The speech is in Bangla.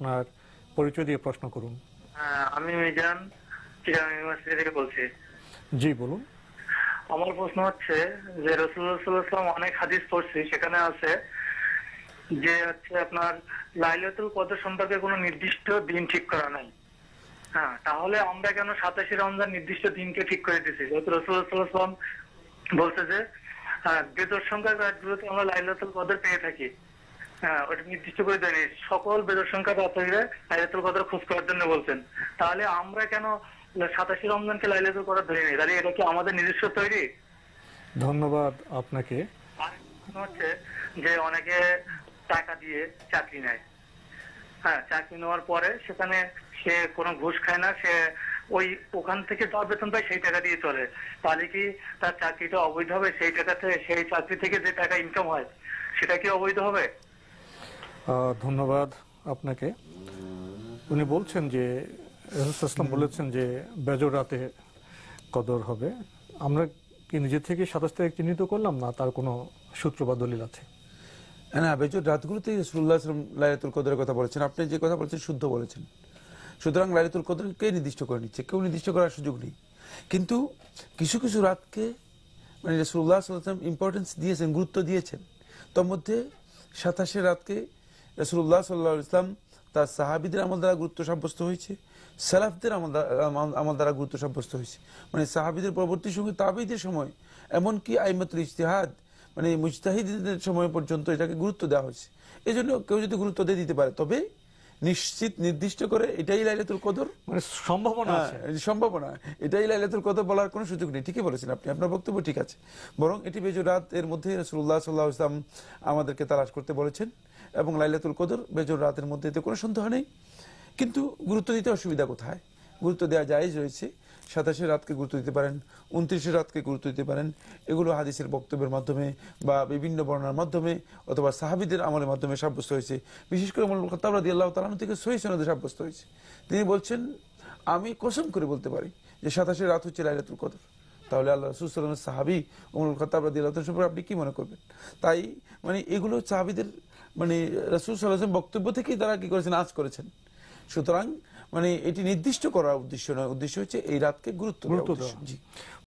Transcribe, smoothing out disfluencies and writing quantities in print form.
আপনার পরিচয় দিয়ে প্রশ্ন করুন। আমি মিজান চিটাগাং ইউনিভার্সিটি থেকে বলছি। জি বলুন। আমার প্রশ্ন হচ্ছে যে রাসূলুল্লাহ সাল্লাল্লাহু আলাইহি ওয়াসাল্লাম অনেক হাদিস পড়ছি, সেখানে আছে যে হচ্ছে আপনার লাইলাতুল কদর সম্পর্কে কোনো নির্দিষ্ট দিন ঠিক করা নাই। হ্যাঁ, তাহলে আমরা কেন 87 রমজান নির্দিষ্ট দিনকে ঠিক করে দিয়েছি? যেহেতু রাসূলুল্লাহ সাল্লাল্লাহু আলাইহি ওয়াসাল্লাম বলছে যে বেজর সংখ্যার রাতগুলোতে আমরা লাইলাতুল কদর পেয়ে থাকি। হ্যাঁ, ওটা নির্দিষ্ট করে দেয়নি, সকল বেজর সংখ্যার রাতে লাইলাতুল কদর খোঁজ করার জন্য বলছেন। তাহলে আমরা কেন 87 রমজানকে লাইলাতুল কদর ধরে নিই? তাহলে এটা কি আমাদের নিজস্ব তৈরি? ধন্যবাদ আপনাকে। আর হচ্ছে যে অনেকে টাকা দিয়ে চাকরি নেয়। হ্যাঁ, চাকরি নেওয়ার পরে সেখানে সে কোনো ঘুষ খায় না, সে ওই ওখান থেকে যা বেতন পায় সেই টাকা দিয়ে চলে। তাহলে কি তার চাকরিটা অবৈধ হবে? সেই টাকাতে, সেই চাকরি থেকে যে টাকা ইনকাম হয় সেটা কি অবৈধ হবে? ধন্যবাদ আপনাকে। উনি বলছেন যে রাসূল সাল্লাল্লাহু আলাইহি বলেছেন যে বেজর রাতে কদর হবে। আমরা কি নিজে থেকে 27 তারিখ চিহ্নিত করলাম, না তার কোনো সূত্র বা দলিল আছে? না, বেজর রাতগুলোতেই রাসূলুল্লাহ সাল্লাল্লাহু আলাইহি ওয়াসাল্লাম লাইলাতুল কদরের কথা বলেছেন। আপনি যে কথা বলেছেন শুদ্ধ বলেছেন। সুতরাং লাইলাতুল কদর কে নির্দিষ্ট করে নিচ্ছে? কেউ নির্দিষ্ট করার সুযোগ নেই। কিন্তু কিছু কিছু রাতকে মানে রাসূলুল্লাহ সাল্লাল্লাহু আলাইহি ওয়াসাল্লাম ইম্পর্টেন্স দিয়েছেন, গুরুত্ব দিয়েছেন। তার মধ্যে 27 রাতকে রাসূলুল্লাহ সাল্লাল্লাহু আলাইহি ওয়াসাল্লাম তার সাহাবীদের আমল দ্বারা গুরুত্ব সাব্যস্ত হয়েছে, সালাফদের আমল দ্বারা গুরুত্ব সাব্যস্ত হয়েছে। মানে সাহাবীদের পরবর্তী সময়, তাবেঈদের সময়, এমনকি আইমাতুল ইজতিহাদ মানে মুজতাহিদদের সময় পর্যন্ত এটাকে গুরুত্ব দেওয়া হয়েছে। এই জন্য কেউ যদি গুরুত্ব দিয়ে দিতে পারে, তবে নিশ্চিত নির্দিষ্ট করে এটাই লাইলাতুল কদর মানে সম্ভাবনা আছে, সম্ভাবনা এটাই লাইলাতুল কদর বলার কোনো সুযোগ নেই। ঠিকই বলেছেন আপনি, আপনার বক্তব্য ঠিক আছে। বরং এটি বেজর রাত, এর মধ্যে রাসূলুল্লাহ সাল্লাল্লাহু আলাইহি ওয়াসাল্লাম আমাদেরকে তালাশ করতে বলেছেন, এবং লাইলাতুল কদর বেজর রাতের মধ্যে এতে কোনো সন্দেহ নেই। কিন্তু গুরুত্ব দিতে অসুবিধা কোথায়? গুরুত্ব দেওয়া জায়েজ রয়েছে। 27 রাতকে গুরুত্ব দিতে পারেন, 29 রাতকে গুরুত্ব দিতে পারেন। এগুলো হাদিসের বক্তব্যের মাধ্যমে বা বিভিন্ন বর্ণনার মাধ্যমে অথবা সাহাবীদের আমলের মাধ্যমে সাব্যস্ত হয়েছে। বিশেষ করে ওমর ইবনে খাত্তাব রাদিয়াল্লাহু তাআলা থেকে সহিহ সনদে সাব্যস্ত হয়েছে। তিনি বলছেন, আমি কসম করে বলতে পারি যে 27 রাত হচ্ছে লাইলাতুল কদর। তাহলে আল্লাহ রাসূল সাল্লাল্লাহু আলাইহি ওয়াসাল্লামের সাহাবী ওমর ইবনে খাত্তাব রাদিয়াল্লাহু তাআলা সম্পর্কে আপনি কি মনে করবেন? তাই মানে এগুলো সাহাবীদের মানে রাসূল সাল্লাল্লাহু আলাইহি ওয়াসাল্লাম বক্তব্য থেকেই তারা কি করেছেন, আজ করেছেন। সুতরাং মানে এটি নির্দিষ্ট করার উদ্দেশ্য নয়, উদ্দেশ্য হচ্ছে এই রাতকে গুরুত্ব দেওয়া। জি।